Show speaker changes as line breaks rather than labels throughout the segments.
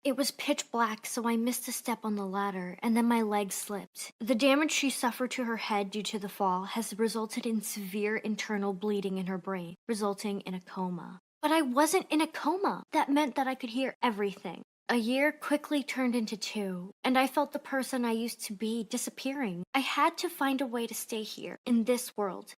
It was pitch black, so I missed a step on the ladder, and then my leg slipped. The damage she suffered to her head due to the fall has resulted in severe internal bleeding in her brain, resulting in a coma. But I wasn't in a coma. That meant that I could hear everything. A year quickly turned into 2, and I felt the person I used to be disappearing. I had to find a way to stay here, in this world.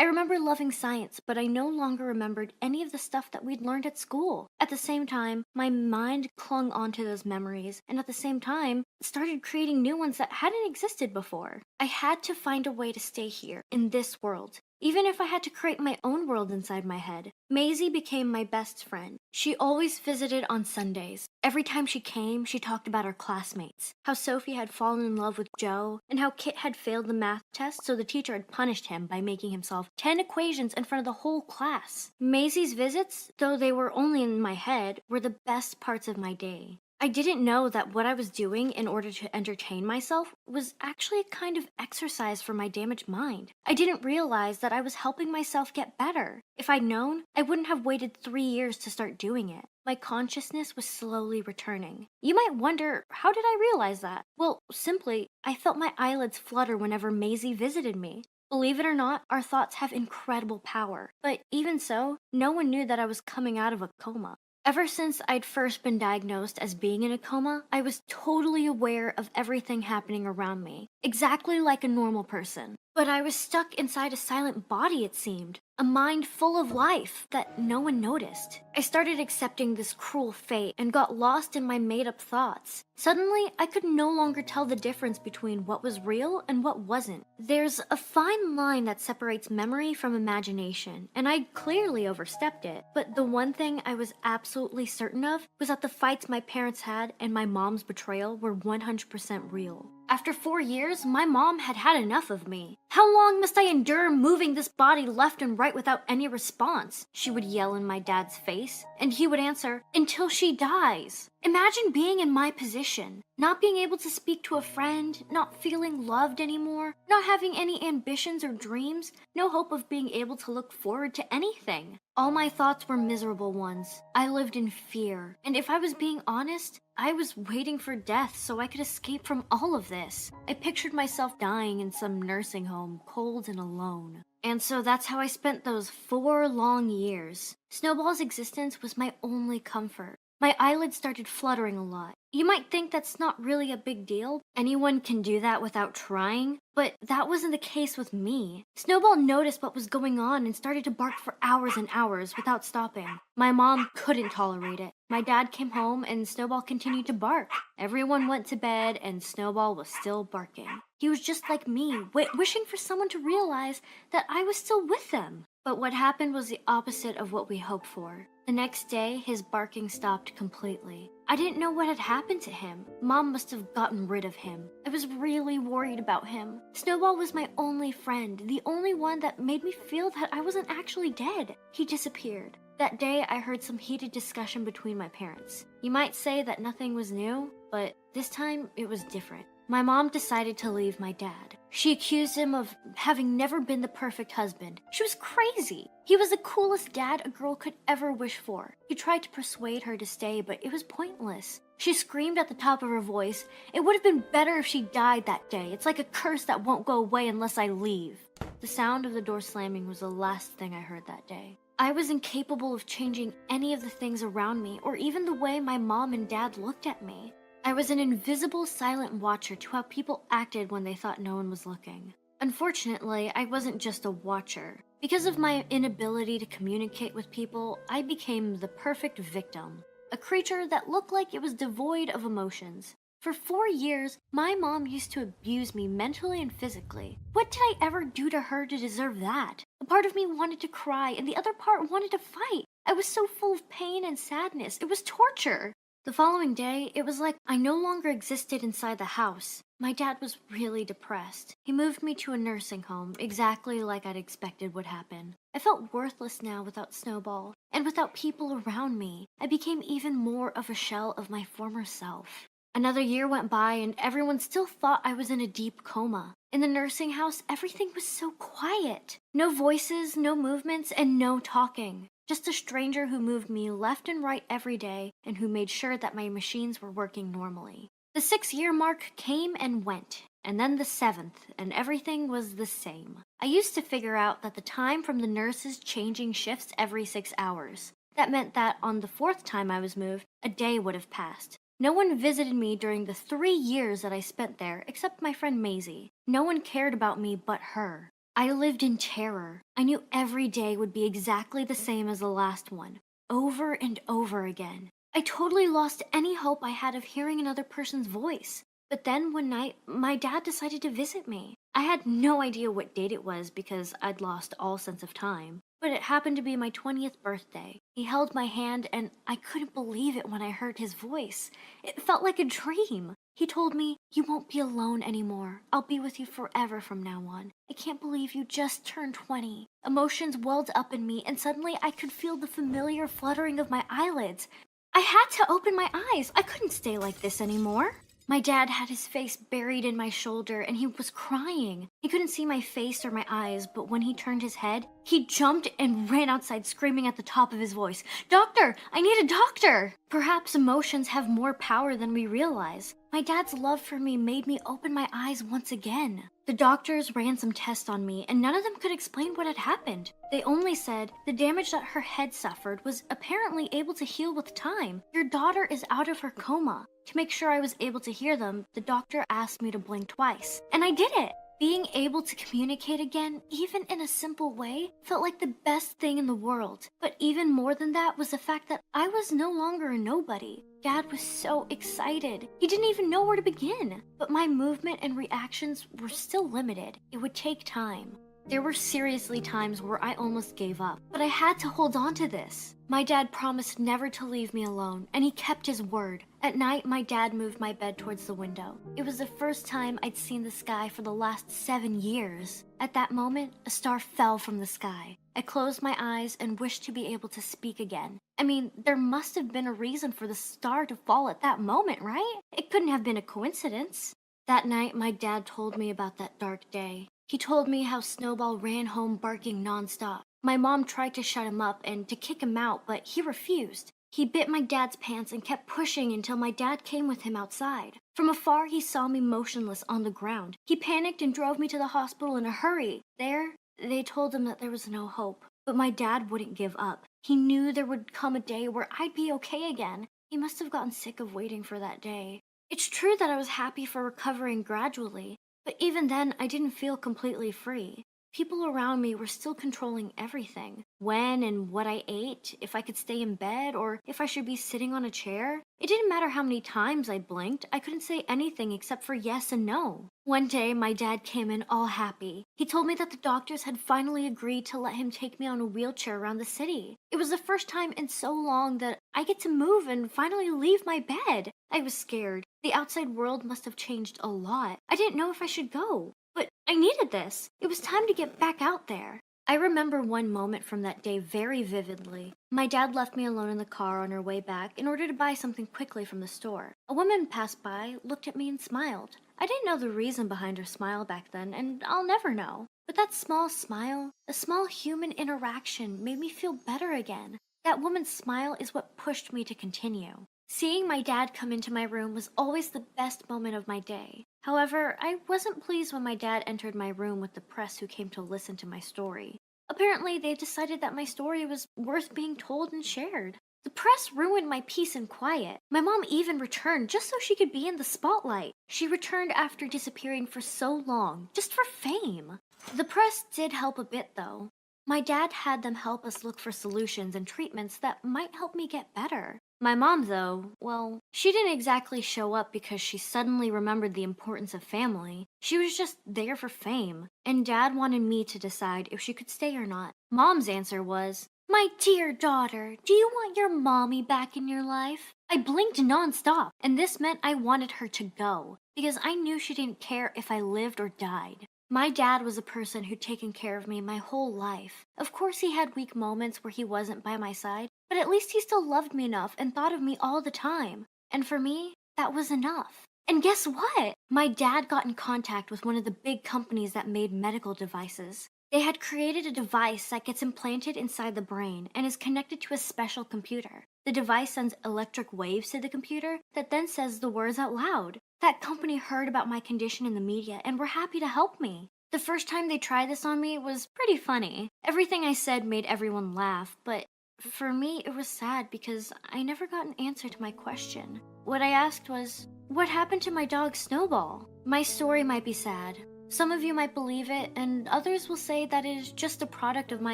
I remember loving science, but I no longer remembered any of the stuff that we'd learned at school. At the same time, my mind clung onto those memories, and at the same time, started creating new ones that hadn't existed before. I had to find a way to stay here, in this world. Even if I had to create my own world inside my head. Maisie became my best friend. She always visited on Sundays. Every time she came, she talked about our classmates. How Sophie had fallen in love with Joe, and how Kit had failed the math test, so the teacher had punished him by making him solve 10 equations in front of the whole class. Maisie's visits, though they were only in my head, were the best parts of my day. I didn't know that what I was doing in order to entertain myself was actually a kind of exercise for my damaged mind. I didn't realize that I was helping myself get better. If I'd known, I wouldn't have waited 3 years to start doing it. My consciousness was slowly returning. You might wonder, how did I realize that? Well, simply, I felt my eyelids flutter whenever Maisie visited me. Believe it or not, our thoughts have incredible power. But even so, no one knew that I was coming out of a coma. Ever since I'd first been diagnosed as being in a coma, I was totally aware of everything happening around me, exactly like a normal person. But I was stuck inside a silent body, it seemed, a mind full of life that no one noticed. I started accepting this cruel fate and got lost in my made-up thoughts. Suddenly, I could no longer tell the difference between what was real and what wasn't. There's a fine line that separates memory from imagination, and I clearly overstepped it. But the one thing I was absolutely certain of was that the fights my parents had and my mom's betrayal were 100% real. After 4 years, my mom had had enough of me. How long must I endure moving this body left and right without any response? She would yell in my dad's face, and he would answer, until she dies. Imagine being in my position, not being able to speak to a friend, not feeling loved anymore, not having any ambitions or dreams, no hope of being able to look forward to anything. All my thoughts were miserable ones. I lived in fear, and if I was being honest, I was waiting for death so I could escape from all of this. I pictured myself dying in some nursing home, cold and alone. And so that's how I spent those 4 long years. Snowball's existence was my only comfort. My eyelids started fluttering a lot. You might think that's not really a big deal. Anyone can do that without trying, but that wasn't the case with me. Snowball noticed what was going on and started to bark for hours and hours without stopping. My mom couldn't tolerate it. My dad came home and Snowball continued to bark. Everyone went to bed and Snowball was still barking. He was just like me, wishing for someone to realize that I was still with them. But what happened was the opposite of what we hoped for. The next day, his barking stopped completely. I didn't know what had happened to him. Mom must have gotten rid of him. I was really worried about him. Snowball was my only friend, the only one that made me feel that I wasn't actually dead. He disappeared. That day, I heard some heated discussion between my parents. You might say that nothing was new, but this time it was different. My mom decided to leave my dad. She accused him of having never been the perfect husband. She was crazy. He was the coolest dad a girl could ever wish for. He tried to persuade her to stay, but it was pointless. She screamed at the top of her voice, "It would have been better if she died that day. It's like a curse that won't go away unless I leave." The sound of the door slamming was the last thing I heard that day. I was incapable of changing any of the things around me, or even the way my mom and dad looked at me. I was an invisible, silent watcher to how people acted when they thought no one was looking. Unfortunately, I wasn't just a watcher. Because of my inability to communicate with people, I became the perfect victim. A creature that looked like it was devoid of emotions. For 4 years, my mom used to abuse me mentally and physically. What did I ever do to her to deserve that? A part of me wanted to cry, and the other part wanted to fight. I was so full of pain and sadness. It was torture. The following day, it was like I no longer existed inside the house. My dad was really depressed. He moved me to a nursing home, exactly like I'd expected would happen. I felt worthless now without Snowball, and without people around me. I became even more of a shell of my former self. Another year went by and everyone still thought I was in a deep coma. In the nursing house, everything was so quiet. No voices, no movements, and no talking. just a stranger who moved me left and right every day and who made sure that my machines were working normally. The 6-year mark came and went, and then the 7th, and everything was the same. I used to figure out that the time from the nurses changing shifts every 6 hours. That meant that on the 4th time I was moved, a day would have passed. No one visited me during the 3 years that I spent there except my friend Maisie. No one cared about me but her. I lived in terror. I knew every day would be exactly the same as the last one, over and over again. I totally lost any hope I had of hearing another person's voice. But then one night, my dad decided to visit me. I had no idea what date it was because I'd lost all sense of time. But it happened to be my 20th birthday. He held my hand and I couldn't believe it when I heard his voice. It felt like a dream. He told me, "You won't be alone anymore. I'll be with you forever from now on. I can't believe you just turned 20. Emotions welled up in me and suddenly I could feel the familiar fluttering of my eyelids. I had to open my eyes. I couldn't stay like this anymore. My dad had his face buried in my shoulder and he was crying. He couldn't see my face or my eyes, but when he turned his head, he jumped and ran outside screaming at the top of his voice, "Doctor, I need a doctor!" Perhaps emotions have more power than we realize. My dad's love for me made me open my eyes once again. The doctors ran some tests on me and none of them could explain what had happened. They only said the damage that her head suffered was apparently able to heal with time. Your daughter is out of her coma. To make sure I was able to hear them, the doctor asked me to blink twice. And I did it! Being able to communicate again, even in a simple way, felt like the best thing in the world. But even more than that was the fact that I was no longer a nobody. Dad was so excited. He didn't even know where to begin. But my movement and reactions were still limited. It would take time. There were seriously times where I almost gave up, but I had to hold on to this. My dad promised never to leave me alone, and he kept his word. At night, my dad moved my bed towards the window. It was the first time I'd seen the sky for the last 7 years. At that moment, a star fell from the sky. I closed my eyes and wished to be able to speak again. I mean, there must have been a reason for the star to fall at that moment, right? It couldn't have been a coincidence. That night, my dad told me about that dark day. He told me how Snowball ran home barking nonstop. My mom tried to shut him up and to kick him out, but he refused. He bit my dad's pants and kept pushing until my dad came with him outside. From afar, he saw me motionless on the ground. He panicked and drove me to the hospital in a hurry. There, they told him that there was no hope. But my dad wouldn't give up. He knew there would come a day where I'd be okay again. He must have gotten sick of waiting for that day. It's true that I was happy for recovering gradually. But even then, I didn't feel completely free. People around me were still controlling everything. When and what I ate, if I could stay in bed, or if I should be sitting on a chair. It didn't matter how many times I blinked, I couldn't say anything except for yes and no. One day, my dad came in all happy. He told me that the doctors had finally agreed to let him take me on a wheelchair around the city. It was the first time in so long that I get to move and finally leave my bed. I was scared. The outside world must have changed a lot. I didn't know if I should go. But I needed this. It was time to get back out there. I remember one moment from that day very vividly. My dad left me alone in the car on our way back in order to buy something quickly from the store. A woman passed by, looked at me and smiled. I didn't know the reason behind her smile back then, and I'll never know. But that small smile, a small human interaction, made me feel better again. That woman's smile is what pushed me to continue. Seeing my dad come into my room was always the best moment of my day. However, I wasn't pleased when my dad entered my room with the press who came to listen to my story. Apparently, they decided that my story was worth being told and shared. The press ruined my peace and quiet. My mom even returned just so she could be in the spotlight. She returned after disappearing for so long, just for fame. The press did help a bit though. My dad had them help us look for solutions and treatments that might help me get better. My mom, though, well, she didn't exactly show up because she suddenly remembered the importance of family. She was just there for fame, and Dad wanted me to decide if she could stay or not. Mom's answer was, "My dear daughter, do you want your mommy back in your life?" I blinked nonstop, and this meant I wanted her to go, because I knew she didn't care if I lived or died. My dad was a person who'd taken care of me my whole life. Of course he had weak moments where he wasn't by my side, but at least he still loved me enough and thought of me all the time. And for me, that was enough. And guess what? My dad got in contact with one of the big companies that made medical devices. They had created a device that gets implanted inside the brain and is connected to a special computer. The device sends electric waves to the computer that then says the words out loud. That company heard about my condition in the media and were happy to help me. The first time they tried this on me was pretty funny. Everything I said made everyone laugh, but for me it was sad because I never got an answer to my question. What I asked was, what happened to my dog Snowball? My story might be sad. Some of you might believe it, and others will say that it is just a product of my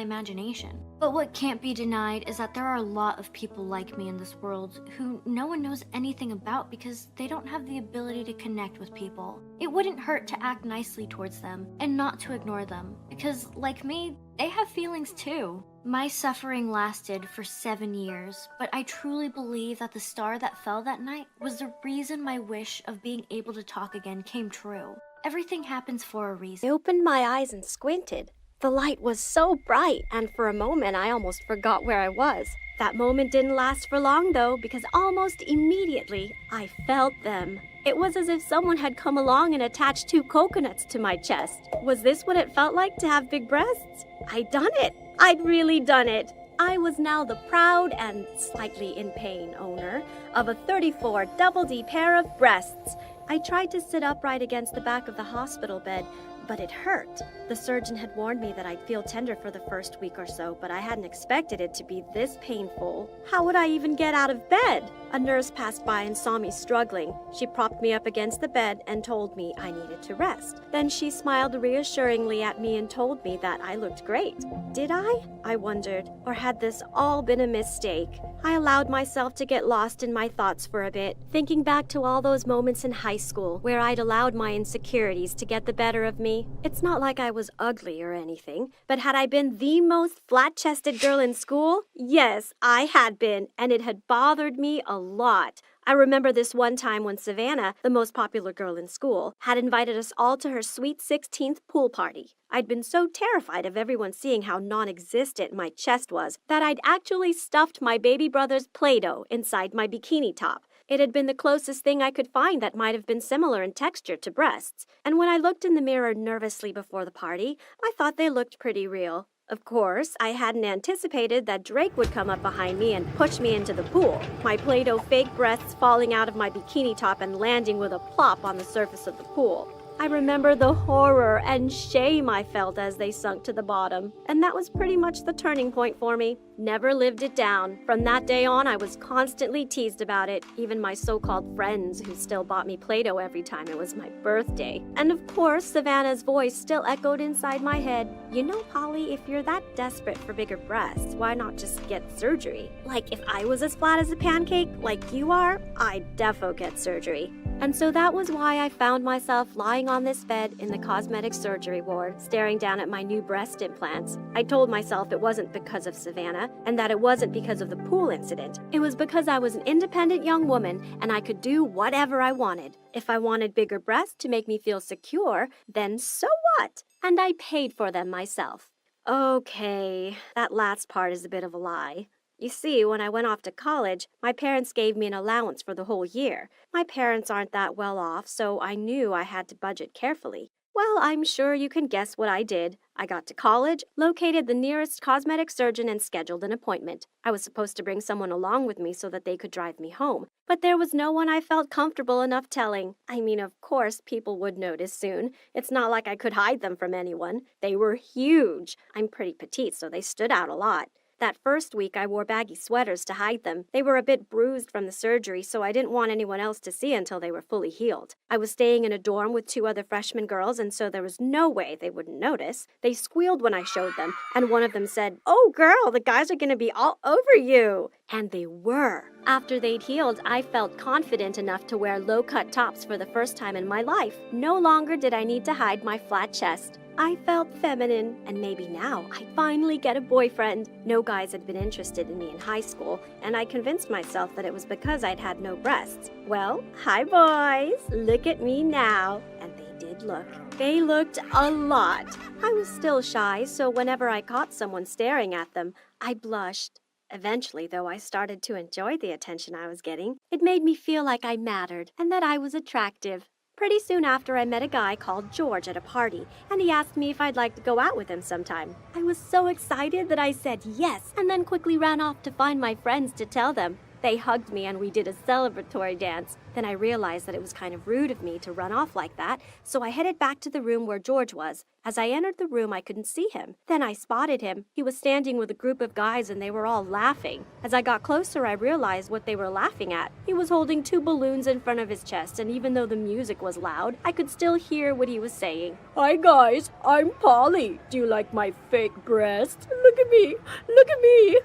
imagination. But what can't be denied is that there are a lot of people like me in this world who no one knows anything about because they don't have the ability to connect with people. It wouldn't hurt to act nicely towards them and not to ignore them, because like me, they have feelings too. My suffering lasted for 7 years, but I truly believe that the star that fell that night was the reason my wish of being able to talk again came true. Everything happens for a reason.
I opened my eyes and squinted. The light was so bright, and for a moment I almost forgot where I was. That moment didn't last for long, though, because almost immediately I felt them. It was as if someone had come along and attached 2 coconuts to my chest. Was this what it felt like to have big breasts? I'd done it. I'd really done it. I was now the proud and slightly in pain owner of a 34 double D pair of breasts. I tried to sit upright against the back of the hospital bed, but it hurt. The surgeon had warned me that I'd feel tender for the first week or so, but I hadn't expected it to be this painful. How would I even get out of bed? A nurse passed by and saw me struggling. She propped me up against the bed and told me I needed to rest. Then she smiled reassuringly at me and told me that I looked great. Did I wondered. Or had this all been a mistake? I allowed myself to get lost in my thoughts for a bit, thinking back to all those moments in high school where I'd allowed my insecurities to get the better of me. It's not like I was ugly or anything, but had I been the most flat-chested girl in school? Yes, I had been, and it had bothered me a lot. I remember this one time when Savannah, the most popular girl in school, had invited us all to her sweet 16th pool party. I'd been so terrified of everyone seeing how non-existent my chest was that I'd actually stuffed my baby brother's Play-Doh inside my bikini top. It had been the closest thing I could find that might have been similar in texture to breasts, and when I looked in the mirror nervously before the party, I thought they looked pretty real. Of course, I hadn't anticipated that Drake would come up behind me and push me into the pool, my Play-Doh fake breasts falling out of my bikini top and landing with a plop on the surface of the pool. I remember the horror and shame I felt as they sunk to the bottom, and that was pretty much the turning point for me. Never lived it down. From that day on, I was constantly teased about it, even my so-called friends who still bought me Play-Doh every time it was my birthday. And of course, Savannah's voice still echoed inside my head. You know, Polly, if you're that desperate for bigger breasts, why not just get surgery? Like, if I was as flat as a pancake like you are, I'd defo get surgery. And so that was why I found myself lying on this bed in the cosmetic surgery ward, staring down at my new breast implants. I told myself it wasn't because of Savannah, and that it wasn't because of the pool incident. It was because I was an independent young woman, and I could do whatever I wanted. If I wanted bigger breasts to make me feel secure, then so what? And I paid for them myself. Okay, that last part is a bit of a lie. You see, when I went off to college, my parents gave me an allowance for the whole year. My parents aren't that well off, so I knew I had to budget carefully. Well, I'm sure you can guess what I did. I got to college, located the nearest cosmetic surgeon, and scheduled an appointment. I was supposed to bring someone along with me so that they could drive me home, but there was no one I felt comfortable enough telling. I mean, of course, people would notice soon. It's not like I could hide them from anyone. They were huge. I'm pretty petite, so they stood out a lot. That first week, I wore baggy sweaters to hide them. They were a bit bruised from the surgery, so I didn't want anyone else to see until they were fully healed. I was staying in a dorm with 2 other freshman girls, and so there was no way they wouldn't notice. They squealed when I showed them, and one of them said, "Oh, girl, the guys are going to be all over you." And they were. After they'd healed, I felt confident enough to wear low-cut tops for the first time in my life. No longer did I need to hide my flat chest. I felt feminine, and maybe now I'd finally get a boyfriend. No guys had been interested in me in high school, and I convinced myself that it was because I'd had no breasts. Well, hi boys, look at me now. And they did look. They looked a lot. I was still shy, so whenever I caught someone staring at them, I blushed. Eventually, though, I started to enjoy the attention I was getting. It made me feel like I mattered and that I was attractive. Pretty soon after, I met a guy called George at a party, and he asked me if I'd like to go out with him sometime. I was so excited that I said yes, and then quickly ran off to find my friends to tell them. They hugged me and we did a celebratory dance. Then I realized that it was kind of rude of me to run off like that, so I headed back to the room where George was. As I entered the room, I couldn't see him. Then I spotted him. He was standing with a group of guys and they were all laughing. As I got closer, I realized what they were laughing at. He was holding 2 balloons in front of his chest, and even though the music was loud, I could still hear what he was saying.
Hi guys, I'm Polly. Do you like my fake breast? Look at me, look at me.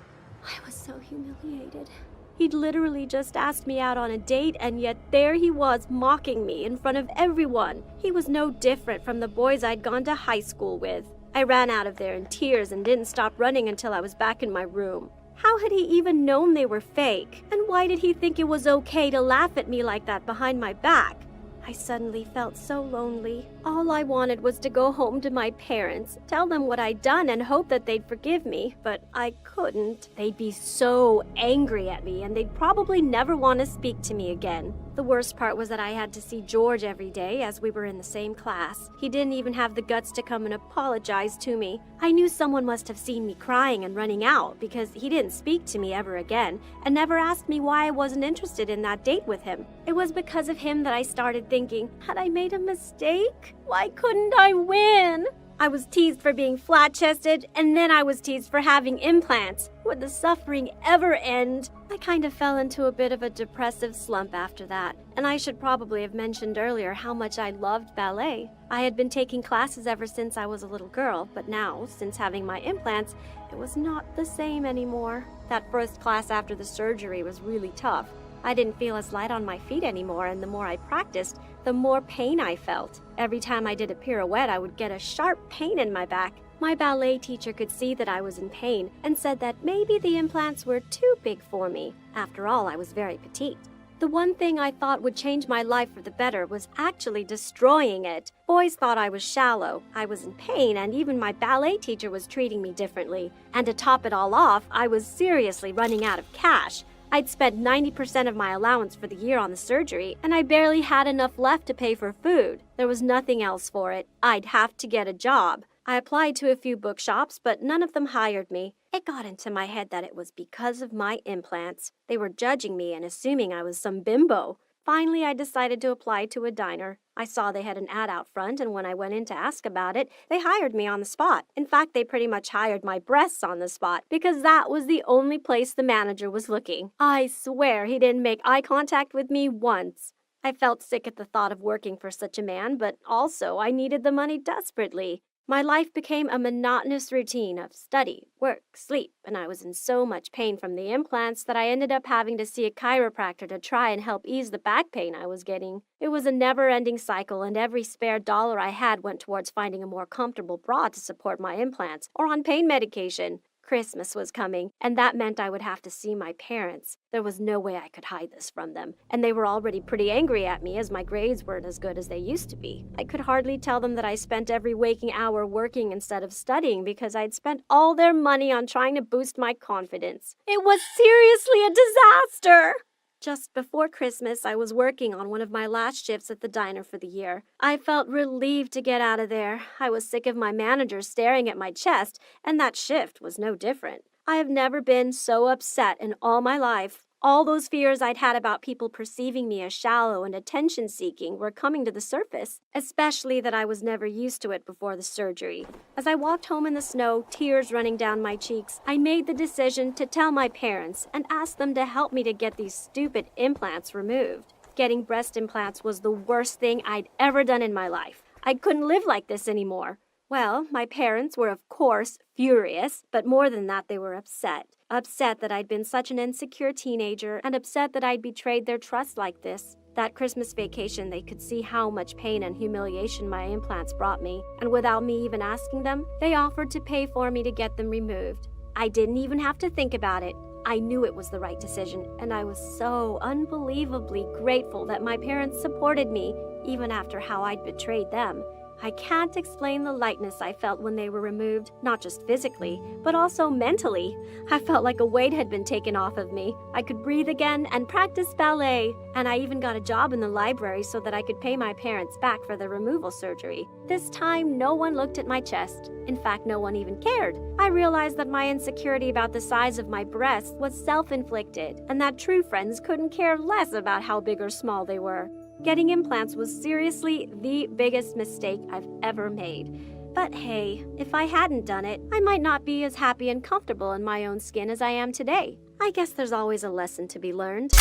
I was so humiliated. He'd literally just asked me out on a date, and yet there he was mocking me in front of everyone. He was no different from the boys I'd gone to high school with. I ran out of there in tears and didn't stop running until I was back in my room. How had he even known they were fake? And why did he think it was okay to laugh at me like that behind my back? I suddenly felt so lonely. All I wanted was to go home to my parents, tell them what I'd done and hope that they'd forgive me, but I couldn't. They'd be so angry at me and they'd probably never want to speak to me again. The worst part was that I had to see George every day as we were in the same class. He didn't even have the guts to come and apologize to me. I knew someone must have seen me crying and running out because he didn't speak to me ever again and never asked me why I wasn't interested in that date with him. It was because of him that I started thinking, had I made a mistake? Why couldn't I win? I was teased for being flat-chested, and then I was teased for having implants. Would the suffering ever end? I kind of fell into a bit of a depressive slump after that, and I should probably have mentioned earlier how much I loved ballet. I had been taking classes ever since I was a little girl, but now, since having my implants, it was not the same anymore. That first class after the surgery was really tough. I didn't feel as light on my feet anymore, and the more I practiced, the more pain I felt. Every time I did a pirouette, I would get a sharp pain in my back. My ballet teacher could see that I was in pain and said that maybe the implants were too big for me. After all, I was very petite. The one thing I thought would change my life for the better was actually destroying it. Boys thought I was shallow, I was in pain, and even my ballet teacher was treating me differently. And to top it all off, I was seriously running out of cash. I'd spent 90% of my allowance for the year on the surgery, and I barely had enough left to pay for food. There was nothing else for it. I'd have to get a job. I applied to a few bookshops, but none of them hired me. It got into my head that it was because of my implants. They were judging me and assuming I was some bimbo. Finally, I decided to apply to a diner. I saw they had an ad out front, and when I went in to ask about it, they hired me on the spot. In fact, they pretty much hired my breasts on the spot, because that was the only place the manager was looking. I swear he didn't make eye contact with me once. I felt sick at the thought of working for such a man, but also I needed the money desperately. My life became a monotonous routine of study, work, sleep, and I was in so much pain from the implants that I ended up having to see a chiropractor to try and help ease the back pain I was getting. It was a never-ending cycle, and every spare dollar I had went towards finding a more comfortable bra to support my implants or on pain medication. Christmas was coming, and that meant I would have to see my parents. There was no way I could hide this from them, and they were already pretty angry at me as my grades weren't as good as they used to be. I could hardly tell them that I spent every waking hour working instead of studying because I'd spent all their money on trying to boost my confidence. It was seriously a disaster! Just before Christmas, I was working on one of my last shifts at the diner for the year. I felt relieved to get out of there. I was sick of my manager staring at my chest, and that shift was no different. I have never been so upset in all my life. All those fears I'd had about people perceiving me as shallow and attention-seeking were coming to the surface, especially that I was never used to it before the surgery. As I walked home in the snow, tears running down my cheeks, I made the decision to tell my parents and ask them to help me to get these stupid implants removed. Getting breast implants was the worst thing I'd ever done in my life. I couldn't live like this anymore. Well, my parents were, of course, furious, but more than that, they were upset. Upset that I'd been such an insecure teenager, and upset that I'd betrayed their trust like this. That Christmas vacation, they could see how much pain and humiliation my implants brought me, and without me even asking them, they offered to pay for me to get them removed. I didn't even have to think about it. I knew it was the right decision, and I was so unbelievably grateful that my parents supported me, even after how I'd betrayed them. I can't explain the lightness I felt when they were removed, not just physically, but also mentally. I felt like a weight had been taken off of me. I could breathe again and practice ballet. And I even got a job in the library so that I could pay my parents back for the removal surgery. This time, no one looked at my chest. In fact, no one even cared. I realized that my insecurity about the size of my breasts was self-inflicted, and that true friends couldn't care less about how big or small they were. Getting implants was seriously the biggest mistake I've ever made. But hey, if I hadn't done it, I might not be as happy and comfortable in my own skin as I am today. I guess there's always a lesson to be learned.